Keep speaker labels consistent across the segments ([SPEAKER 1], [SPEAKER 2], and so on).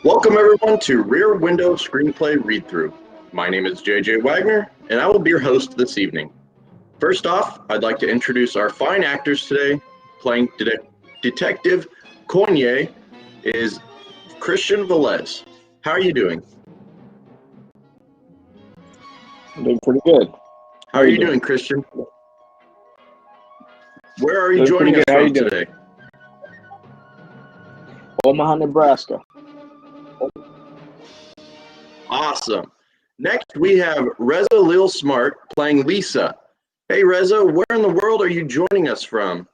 [SPEAKER 1] Welcome everyone to Rear Window Screenplay Read-Through. My name is JJ Wagner, and I will be your host this evening. First off, I'd like to introduce our fine actors today. Playing Detective Coignet is Christian Velez. How are you doing?
[SPEAKER 2] I'm doing pretty good.
[SPEAKER 1] How are you doing, Christian? Where are you
[SPEAKER 2] Doing
[SPEAKER 1] joining us
[SPEAKER 2] pretty good. How
[SPEAKER 1] from
[SPEAKER 2] you doing?
[SPEAKER 1] today?
[SPEAKER 2] Omaha, Nebraska.
[SPEAKER 1] Awesome. Next, we have Reza Lil Smart playing Lisa. Hey, Reza, where in the world are you joining us from?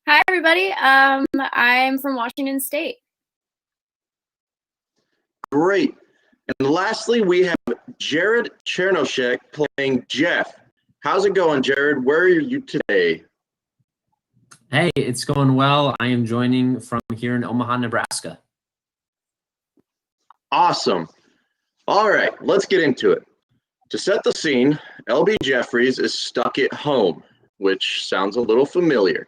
[SPEAKER 3] Hi, everybody. I'm from Washington State.
[SPEAKER 1] Great. And lastly, we have Jared Chernoshek playing Jeff. How's it going, Jared? Where are you today?
[SPEAKER 4] Hey, it's going well. I am joining from here in Omaha, Nebraska.
[SPEAKER 1] Awesome. All right, let's get into it. To set the scene, LB Jeffries is stuck at home, which sounds a little familiar.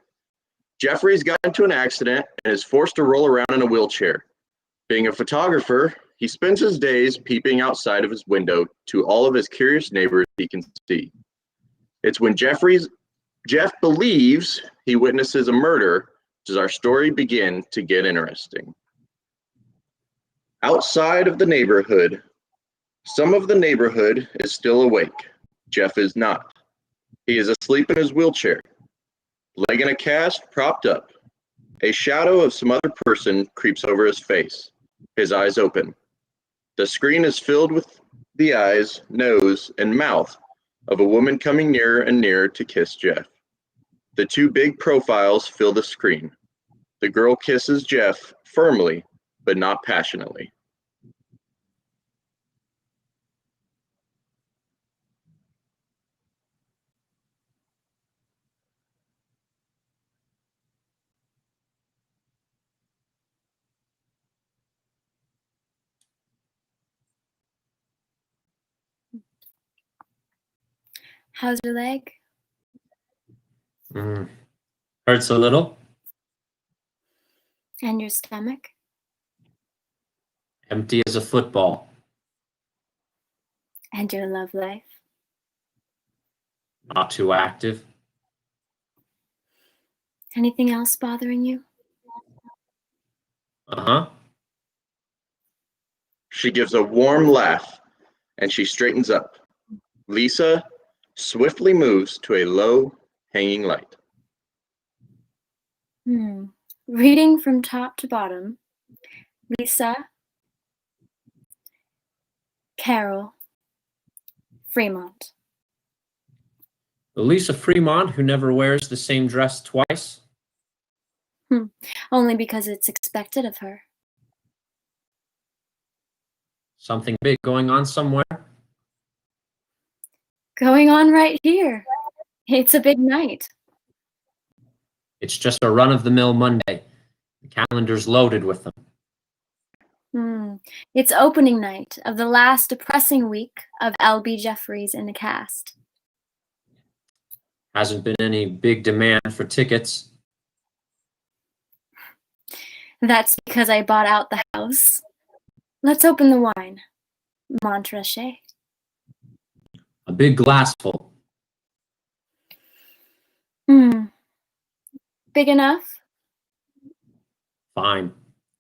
[SPEAKER 1] Jeffries got into an accident and is forced to roll around in a wheelchair. Being a photographer, he spends his days peeping outside of his window to all of his curious neighbors he can see. It's when Jeff believes he witnesses a murder does our story begin to get interesting. Outside of the neighborhood, some of the neighborhood is still awake. Jeff is not. He is asleep in his wheelchair, leg in a cast, propped up. A shadow of some other person creeps over his face, his eyes open. The screen is filled with the eyes, nose, and mouth of a woman coming nearer and nearer to kiss Jeff. The two big profiles fill the screen. The girl kisses Jeff firmly, but not passionately.
[SPEAKER 3] How's your leg?
[SPEAKER 4] Hurts a little.
[SPEAKER 3] And your stomach?
[SPEAKER 4] Empty as a football.
[SPEAKER 3] And your love life?
[SPEAKER 4] Not too active.
[SPEAKER 3] Anything else bothering you?
[SPEAKER 4] Uh-huh.
[SPEAKER 1] She gives a warm laugh, and she straightens up. Lisa swiftly moves to a low hanging light.
[SPEAKER 3] Reading from top to bottom. Lisa, Carol, Fremont.
[SPEAKER 4] The Lisa Fremont who never wears the same dress twice.
[SPEAKER 3] Only because it's expected of her.
[SPEAKER 4] Something big going on somewhere.
[SPEAKER 3] Going on right here. It's a big night.
[SPEAKER 4] It's just a run-of-the-mill Monday. The calendar's loaded with them.
[SPEAKER 3] It's opening night of the last depressing week of LB Jeffries in the cast.
[SPEAKER 4] Hasn't been any big demand for tickets.
[SPEAKER 3] That's because I bought out the house. Let's open the wine. Montrachet.
[SPEAKER 4] A big glassful.
[SPEAKER 3] Big enough?
[SPEAKER 4] Fine.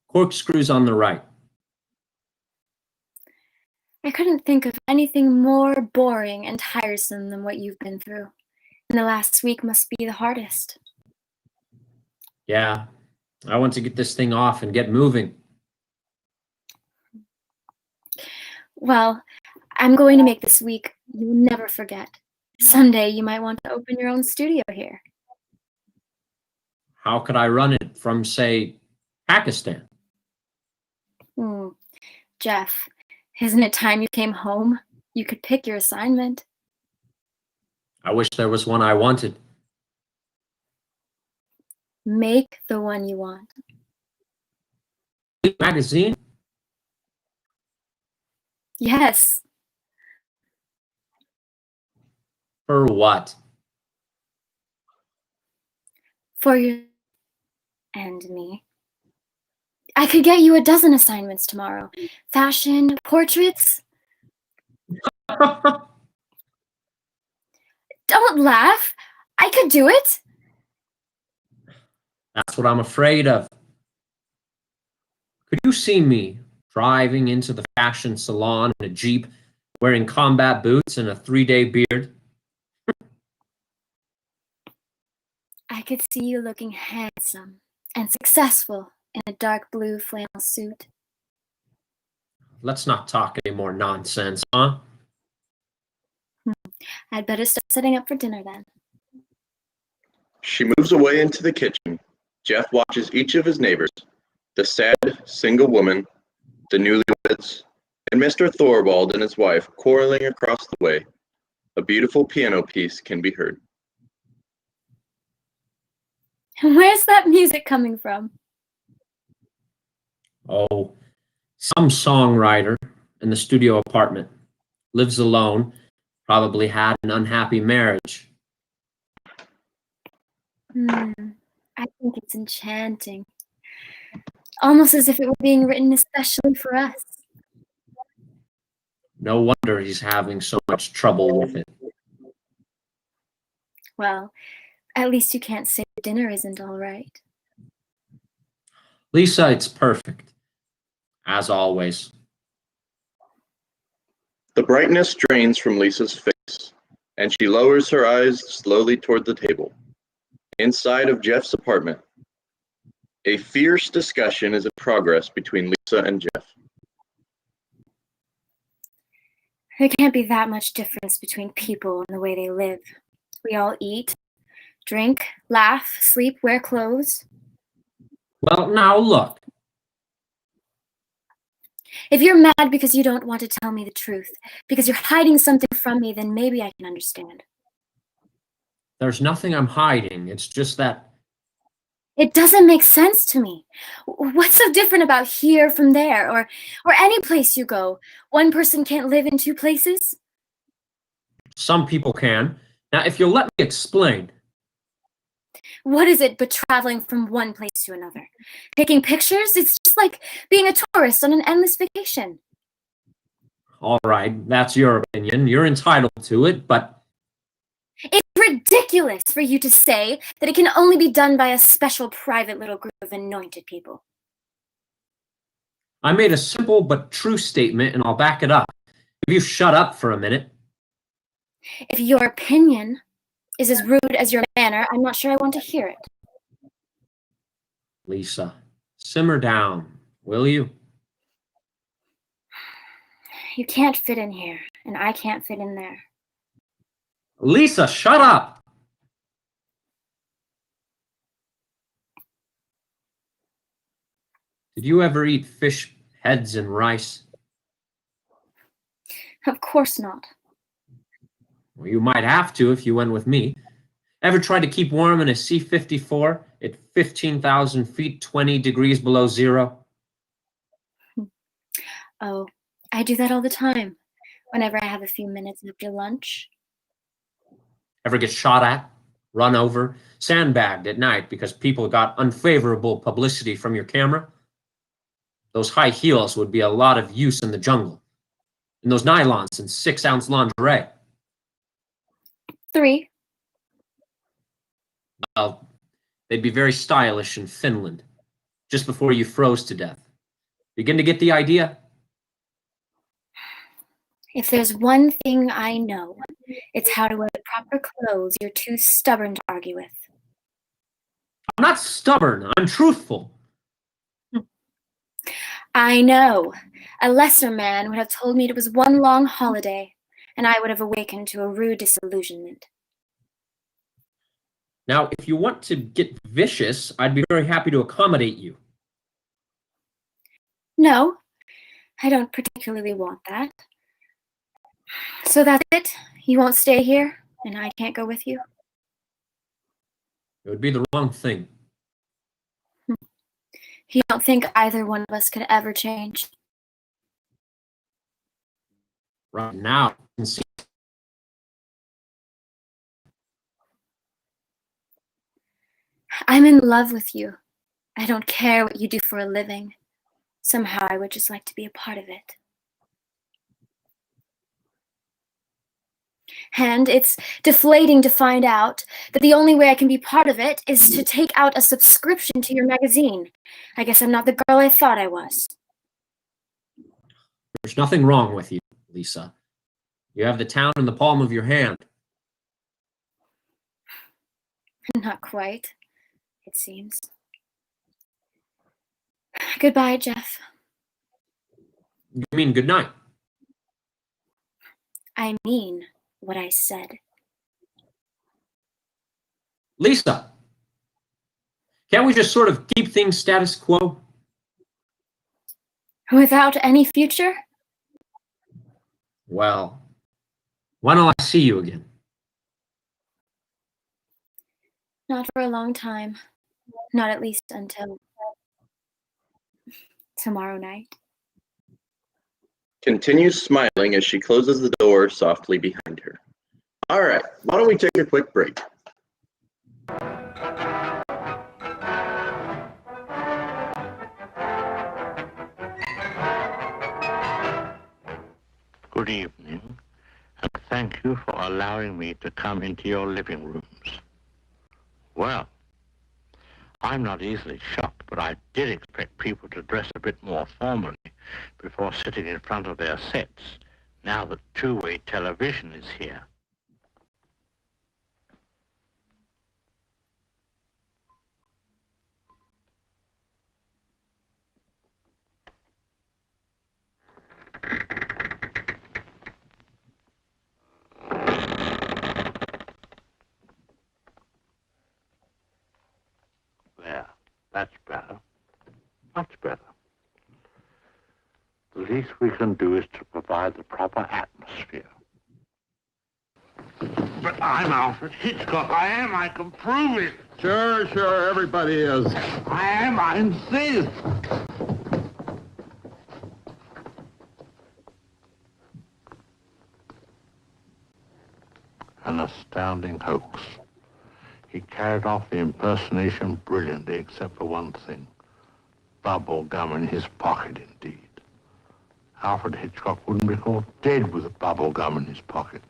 [SPEAKER 4] Corkscrews on the right.
[SPEAKER 3] I couldn't think of anything more boring and tiresome than what you've been through. And the last week must be the hardest.
[SPEAKER 4] Yeah. I want to get this thing off and get moving.
[SPEAKER 3] Well, I'm going to make this week you'll never forget. Someday you might want to open your own studio here.
[SPEAKER 4] How could I run it from, say, Pakistan?
[SPEAKER 3] Jeff, isn't it time you came home? You could pick your assignment.
[SPEAKER 4] I wish there was one I wanted.
[SPEAKER 3] Make the one you want.
[SPEAKER 4] Magazine?
[SPEAKER 3] Yes.
[SPEAKER 4] For what?
[SPEAKER 3] For you and me. I could get you a dozen assignments tomorrow. Fashion, portraits. Don't laugh. I could do it.
[SPEAKER 4] That's what I'm afraid of. Could you see me driving into the fashion salon in a Jeep, wearing combat boots and a 3-day beard?
[SPEAKER 3] I could see you looking handsome and successful in a dark blue flannel suit.
[SPEAKER 4] Let's not talk any more nonsense, huh?
[SPEAKER 3] I'd better start setting up for dinner then.
[SPEAKER 1] She moves away into the kitchen. Jeff watches each of his neighbors, the sad single woman, the newlyweds, and Mr. Thorwald and his wife quarreling across the way. A beautiful piano piece can be heard.
[SPEAKER 3] Where's that music coming from?
[SPEAKER 4] Oh, some songwriter in the studio apartment. Lives alone, probably had an unhappy marriage.
[SPEAKER 3] I think it's enchanting. Almost as if it were being written especially for us.
[SPEAKER 4] No wonder he's having so much trouble with it.
[SPEAKER 3] Well, at least you can't say dinner isn't all right.
[SPEAKER 4] Lisa, it's perfect. As always.
[SPEAKER 1] The brightness drains from Lisa's face, and she lowers her eyes slowly toward the table. Inside of Jeff's apartment, a fierce discussion is in progress between Lisa and Jeff.
[SPEAKER 3] There can't be that much difference between people and the way they live. We all eat, drink, laugh, sleep, wear clothes.
[SPEAKER 4] Well, now look.
[SPEAKER 3] If you're mad because you don't want to tell me the truth, because you're hiding something from me, then maybe I can understand.
[SPEAKER 4] There's nothing I'm hiding. It's just that
[SPEAKER 3] It doesn't make sense to me. What's so different about here from there, or any place you go? One person can't live in two places?
[SPEAKER 4] some people can. Now, if you'll let me explain.
[SPEAKER 3] What is it but traveling from one place to another? Taking pictures? It's just like being a tourist on an endless vacation.
[SPEAKER 4] All right, that's your opinion. You're entitled to it, but
[SPEAKER 3] It's ridiculous for you to say that it can only be done by a special private little group of anointed people.
[SPEAKER 4] I made a simple but true statement, and I'll back it up. If you shut up for a minute.
[SPEAKER 3] If your opinion is as rude as your manner, I'm not sure I want to hear it.
[SPEAKER 4] Lisa, simmer down, will you?
[SPEAKER 3] You can't fit in here, and I can't fit in there.
[SPEAKER 4] Lisa, shut up! Did you ever eat fish heads and rice?
[SPEAKER 3] Of course not.
[SPEAKER 4] Well, you might have to if you went with me. Ever tried to keep warm in a C-54 at 15,000 feet, 20 degrees below zero?
[SPEAKER 3] Oh, I do that all the time, whenever I have a few minutes after lunch.
[SPEAKER 4] Ever get shot at, run over, sandbagged at night because people got unfavorable publicity from your camera? Those high heels would be a lot of use in the jungle. And those nylons and 6-ounce lingerie.
[SPEAKER 3] 3.
[SPEAKER 4] Well, they'd be very stylish in Finland, just before you froze to death. Begin to get the idea?
[SPEAKER 3] If there's one thing I know, it's how to wear the proper clothes you're too stubborn to argue with.
[SPEAKER 4] I'm not stubborn, I'm truthful.
[SPEAKER 3] I know. A lesser man would have told me it was one long holiday, and I would have awakened to a rude disillusionment.
[SPEAKER 4] Now, if you want to get vicious, I'd be very happy to accommodate you.
[SPEAKER 3] No, I don't particularly want that. So that's it? You won't stay here, and I can't go with you?
[SPEAKER 4] It would be the wrong thing.
[SPEAKER 3] You don't think either one of us could ever change?
[SPEAKER 4] Right now, I can see.
[SPEAKER 3] I'm in love with you. I don't care what you do for a living. Somehow I would just like to be a part of it. And it's deflating to find out that the only way I can be part of it is to take out a subscription to your magazine. I guess I'm not the girl I thought I was.
[SPEAKER 4] There's nothing wrong with you, Lisa. You have the town in the palm of your hand.
[SPEAKER 3] Not quite, it seems. Goodbye, Jeff.
[SPEAKER 4] You mean good night?
[SPEAKER 3] I mean what I said.
[SPEAKER 4] Lisa, can't we just sort of keep things status quo?
[SPEAKER 3] Without any future?
[SPEAKER 4] Well, when will I see you again?
[SPEAKER 3] Not for a long time. Not at least until tomorrow night.
[SPEAKER 1] Continues smiling as she closes the door softly behind her. All right, why don't we take a quick break?
[SPEAKER 5] Good evening, and thank you for allowing me to come into your living rooms. Well, I'm not easily shocked, but I did expect people to dress a bit more formally before sitting in front of their sets, now that two-way television is here. There, that's better. Much better. The least we can do is to provide the proper atmosphere. But I'm Alfred Hitchcock. I can prove it.
[SPEAKER 6] Sure, everybody is.
[SPEAKER 5] I insist. An astounding hoax. He carried off the impersonation brilliantly, except for one thing. Bubble gum in his pocket, indeed. Alfred Hitchcock wouldn't be caught dead with a bubble gum in his pocket.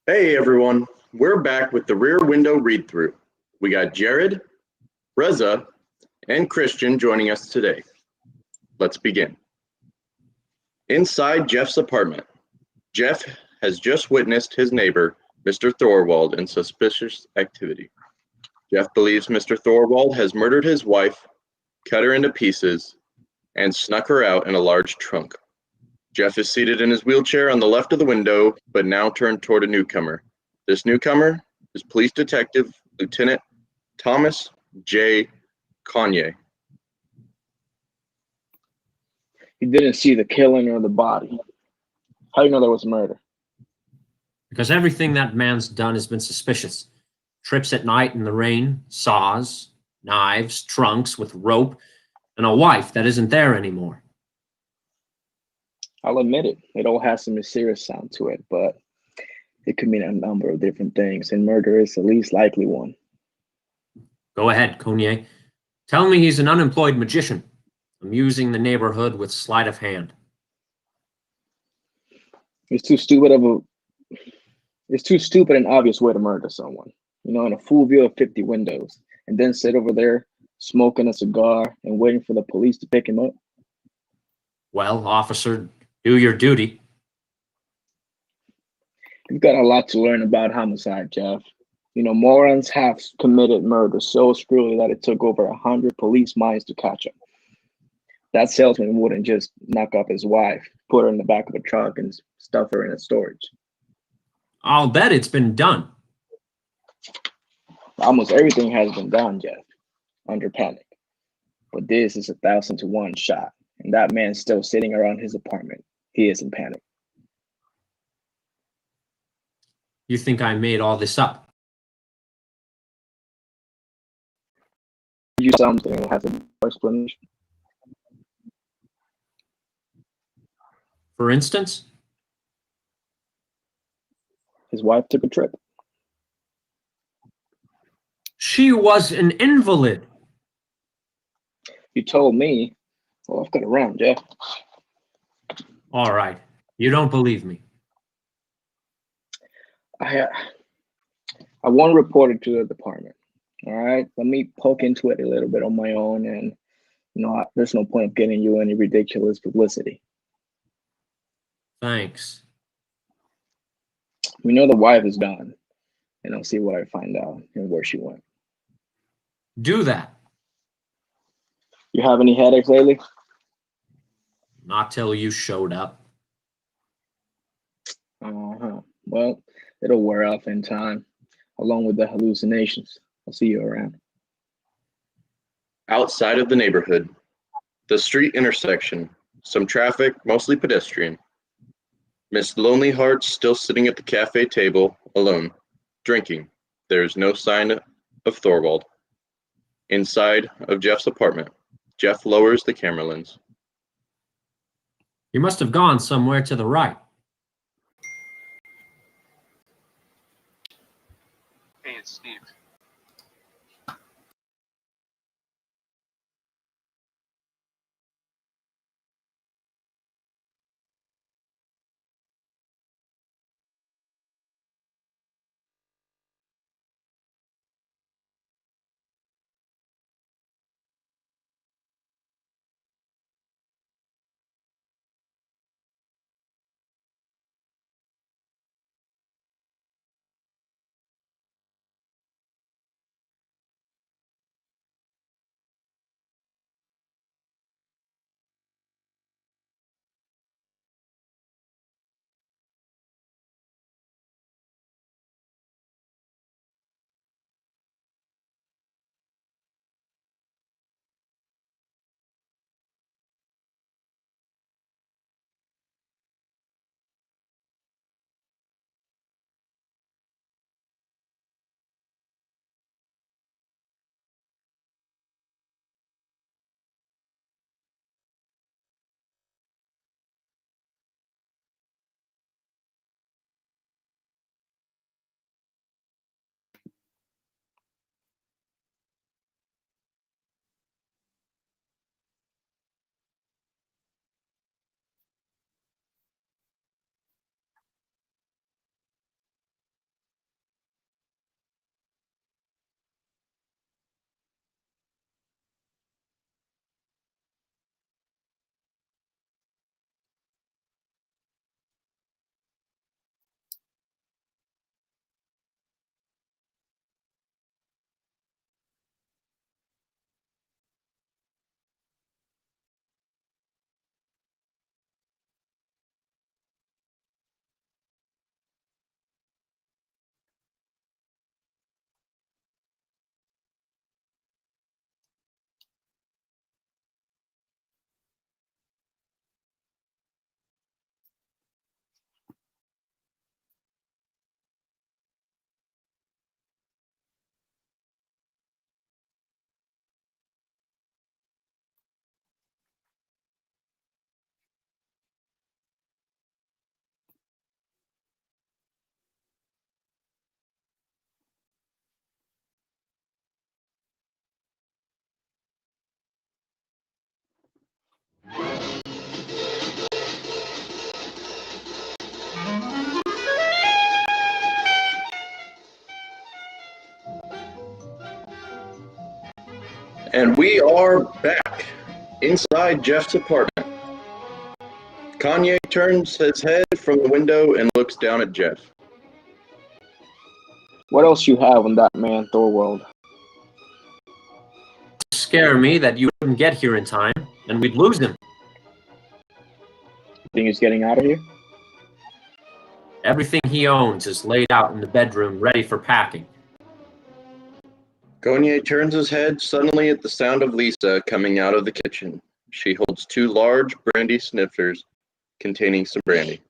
[SPEAKER 1] Hey everyone, we're back with the Rear Window Read-Through. We got Jared, Reza, and Christian joining us today. Let's begin. Inside Jeff's apartment, Jeff has just witnessed his neighbor, Mr. Thorwald, in suspicious activity. Jeff believes Mr. Thorwald has murdered his wife, cut her into pieces, and snuck her out in a large trunk. Jeff is seated in his wheelchair on the left of the window, but now turned toward a newcomer. This newcomer is Police Detective Lieutenant Thomas J. Kanye.
[SPEAKER 2] He didn't see the killing or the body. How do you know there was murder?
[SPEAKER 4] Because everything that man's done has been suspicious. Trips at night in the rain, saws, knives, trunks with rope, and a wife that isn't there anymore.
[SPEAKER 2] I'll admit it. It all has a mysterious sound to it, but it could mean a number of different things, and murder is the least likely one.
[SPEAKER 4] Go ahead, Kanye. Tell me he's an unemployed magician, amusing the neighborhood with sleight of hand.
[SPEAKER 2] It's too stupid and obvious way to murder someone. In a full view of 50 windows, and then sit over there smoking a cigar and waiting for the police to pick him up.
[SPEAKER 4] Well, officer, do your duty.
[SPEAKER 2] You've got a lot to learn about homicide, Jeff. Morons have committed murder so screwily that it took over 100 police minds to catch him. That salesman wouldn't just knock up his wife, put her in the back of a truck, and stuff her in a storage.
[SPEAKER 4] I'll bet it's been done.
[SPEAKER 2] Almost everything has been done, Jeff, under panic. But this is 1,000 to 1 shot, and that man's still sitting around his apartment. He is in panic.
[SPEAKER 4] You think I made all this up?
[SPEAKER 2] You something that has an explanation.
[SPEAKER 4] For instance?
[SPEAKER 2] His wife took a trip.
[SPEAKER 4] She was an invalid.
[SPEAKER 2] You told me. Well, I've got to run, Jeff.
[SPEAKER 4] All right. You don't believe me.
[SPEAKER 2] I want to report it to the department. All right, let me poke into it a little bit on my own, and there's no point of getting you any ridiculous publicity.
[SPEAKER 4] Thanks.
[SPEAKER 2] We know the wife is gone, and I'll see what I find out and where she went.
[SPEAKER 4] Do that.
[SPEAKER 2] You have any headaches lately?
[SPEAKER 4] Not till you showed up.
[SPEAKER 2] Well, it'll wear off in time, along with the hallucinations. I'll see you around.
[SPEAKER 1] Outside of the neighborhood, the street intersection, some traffic, mostly pedestrian. Miss Lonely Heart's still sitting at the cafe table, alone, drinking. There is no sign of Thorwald. Inside of Jeff's apartment, Jeff lowers the camera lens.
[SPEAKER 4] You must have gone somewhere to the right.
[SPEAKER 7] Hey, it's Steve.
[SPEAKER 1] And we are back inside Jeff's apartment. Kanye turns his head from the window and looks down at Jeff.
[SPEAKER 2] What else you have on that man, Thorwald?
[SPEAKER 4] Scare me that you wouldn't get here in time, and we'd lose him.
[SPEAKER 2] Think he's getting out of here?
[SPEAKER 4] Everything he owns is laid out in the bedroom, ready for packing.
[SPEAKER 1] Kanye turns his head suddenly at the sound of Lisa coming out of the kitchen. She holds two large brandy sniffers containing some brandy.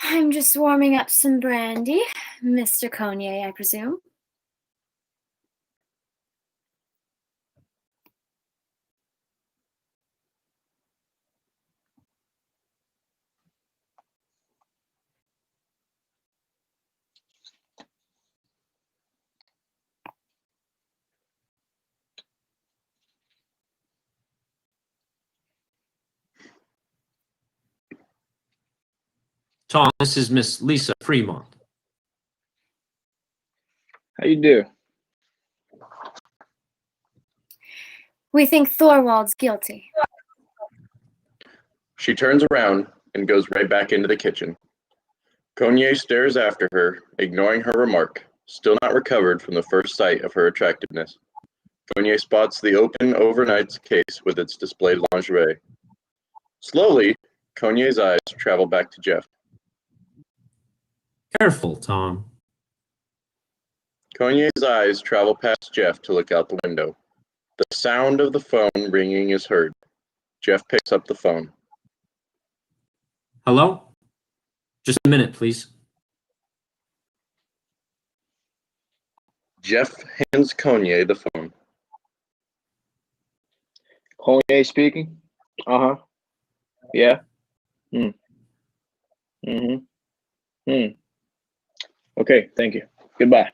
[SPEAKER 3] I'm just warming up some brandy, Mr. Cognier, I presume.
[SPEAKER 4] Tom, this is Miss Lisa Fremont.
[SPEAKER 2] How you do?
[SPEAKER 3] We think Thorwald's guilty.
[SPEAKER 1] She turns around and goes right back into the kitchen. Cognier stares after her, ignoring her remark, still not recovered from the first sight of her attractiveness. Cognier spots the open overnight case with its displayed lingerie. Slowly, Cognier's eyes travel back to Jeff.
[SPEAKER 4] Careful, Tom.
[SPEAKER 1] Cognier's eyes travel past Jeff to look out the window. The sound of the phone ringing is heard. Jeff picks up the phone.
[SPEAKER 4] Hello? Just a minute, please.
[SPEAKER 1] Jeff hands Cognier the phone.
[SPEAKER 2] Cognier speaking? Uh-huh. Yeah? Okay, thank you. Goodbye.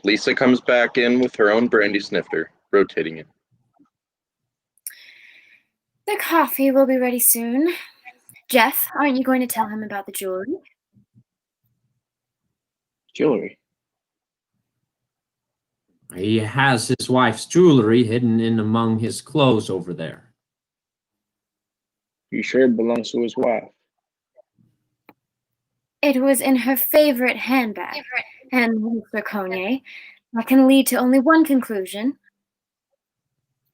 [SPEAKER 1] Lisa comes back in with her own brandy snifter, rotating it.
[SPEAKER 3] The coffee will be ready soon. Jeff, aren't you going to tell him about the jewelry?
[SPEAKER 2] Jewelry?
[SPEAKER 4] He has his wife's jewelry hidden in among his clothes over there.
[SPEAKER 2] You sure it belongs to his wife?
[SPEAKER 3] It was in her favorite handbag. And Mr. Cognier, that can lead to only one conclusion.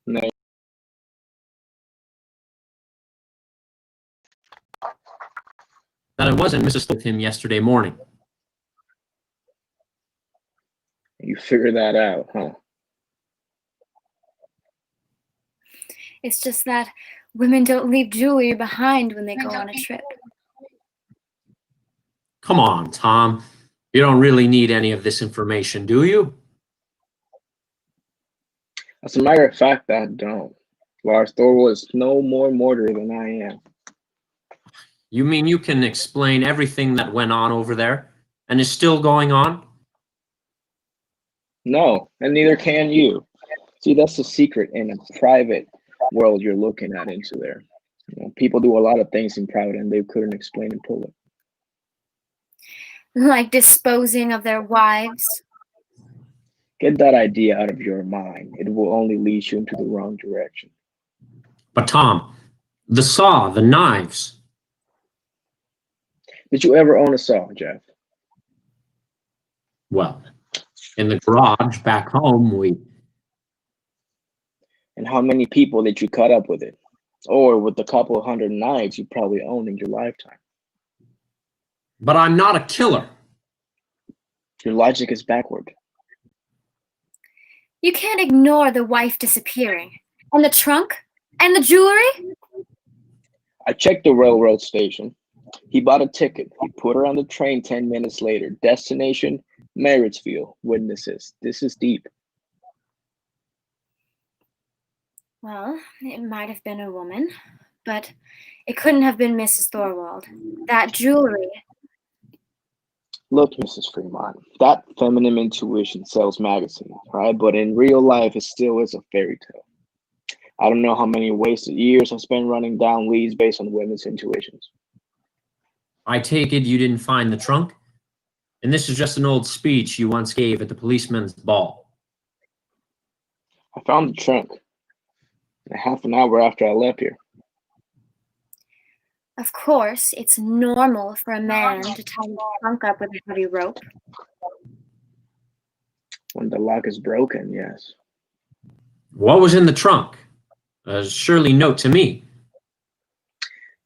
[SPEAKER 2] No.
[SPEAKER 4] That it wasn't Mrs. with him yesterday morning.
[SPEAKER 2] You figured that out, huh?
[SPEAKER 3] It's just that women don't leave jewelry behind when they go on a trip.
[SPEAKER 4] Come on, Tom. You don't really need any of this information, do you?
[SPEAKER 2] As a matter of fact, I don't. Lars Thorwald is no more murderer than I am.
[SPEAKER 4] You mean you can explain everything that went on over there and is still going on?
[SPEAKER 2] No, and neither can you. See, that's the secret in a private world you're looking at into there. You know, people do a lot of things in private and they couldn't explain in public.
[SPEAKER 3] Like disposing of their wives.
[SPEAKER 2] Get that idea out of your mind. It will only lead you into the wrong direction.
[SPEAKER 4] But Tom, the saw, the knives.
[SPEAKER 2] Did you ever own a saw, Jeff?
[SPEAKER 4] Well, in the garage back home, we...
[SPEAKER 2] And how many people did you cut up with it? Or with the couple of hundred knives you probably owned in your lifetime?
[SPEAKER 4] But I'm not a killer.
[SPEAKER 2] Your logic is backward.
[SPEAKER 3] You can't ignore the wife disappearing. And the trunk? And the jewelry?
[SPEAKER 2] I checked the railroad station. He bought a ticket. He put her on the train 10 minutes later. Destination, Marriottsville. Witnesses. This is deep.
[SPEAKER 3] Well, it might have been a woman, but it couldn't have been Mrs. Thorwald. That jewelry...
[SPEAKER 2] Look, Mrs. Fremont, that feminine intuition sells magazines, right? But in real life, it still is a fairy tale. I don't know how many wasted years I spent running down leads based on women's intuitions.
[SPEAKER 4] I take it you didn't find the trunk? And this is just an old speech you once gave at the policeman's ball.
[SPEAKER 2] I found the trunk half an hour after I left here.
[SPEAKER 3] Of course, it's normal for a man to tie his trunk up with a heavy rope.
[SPEAKER 2] When the lock is broken, yes.
[SPEAKER 4] What was in the trunk? Surely note to me.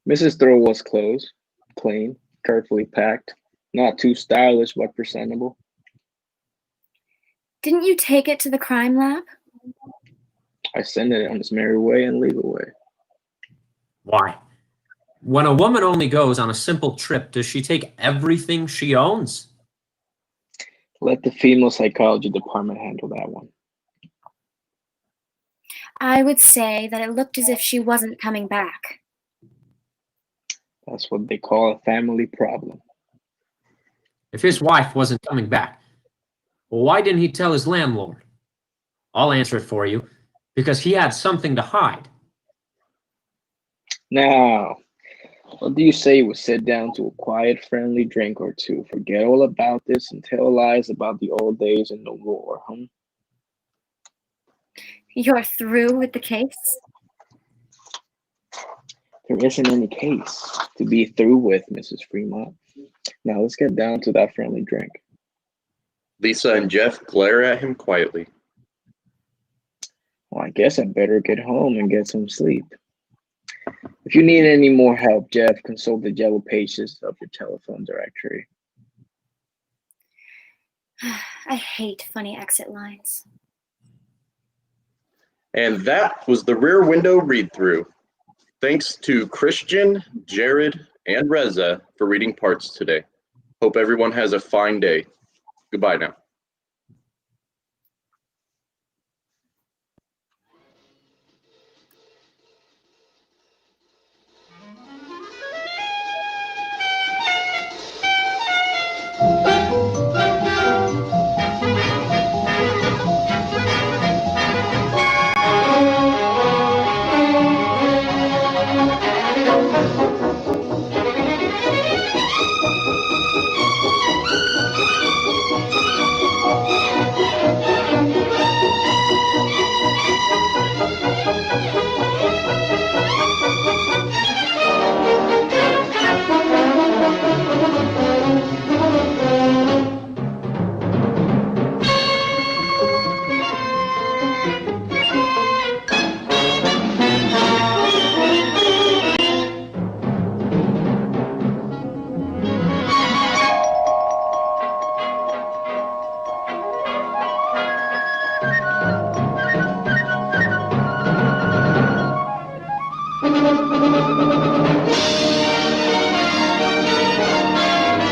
[SPEAKER 2] Mrs. Thorwald's clothes, clean, carefully packed, not too stylish but presentable.
[SPEAKER 3] Didn't you take it to the crime lab?
[SPEAKER 2] I sent it on its merry way and legal way.
[SPEAKER 4] Why? When a woman only goes on a simple trip, does she take everything she owns?
[SPEAKER 2] Let the female psychology department handle that one.
[SPEAKER 3] I would say that it looked as if she wasn't coming back.
[SPEAKER 2] That's what they call a family problem.
[SPEAKER 4] If his wife wasn't coming back, well, why didn't he tell his landlord? I'll answer it for you. Because he had something to hide.
[SPEAKER 2] Now, What do you say we sit down to a quiet, friendly drink or two, forget all about this, and tell lies about the old days and the war, huh?
[SPEAKER 3] You're through with the case?
[SPEAKER 2] There isn't any case to be through with, Mrs. Fremont. Now let's get down to that friendly drink.
[SPEAKER 1] Lisa and Jeff glare at him quietly.
[SPEAKER 2] Well, I guess I better get home and get some sleep. If you need any more help, Jeff, consult the yellow pages of your telephone directory.
[SPEAKER 3] I hate funny exit lines.
[SPEAKER 1] And that was the Rear Window read-through. Thanks to Christian, Jared, and Reza for reading parts today. Hope everyone has a fine day. Goodbye now.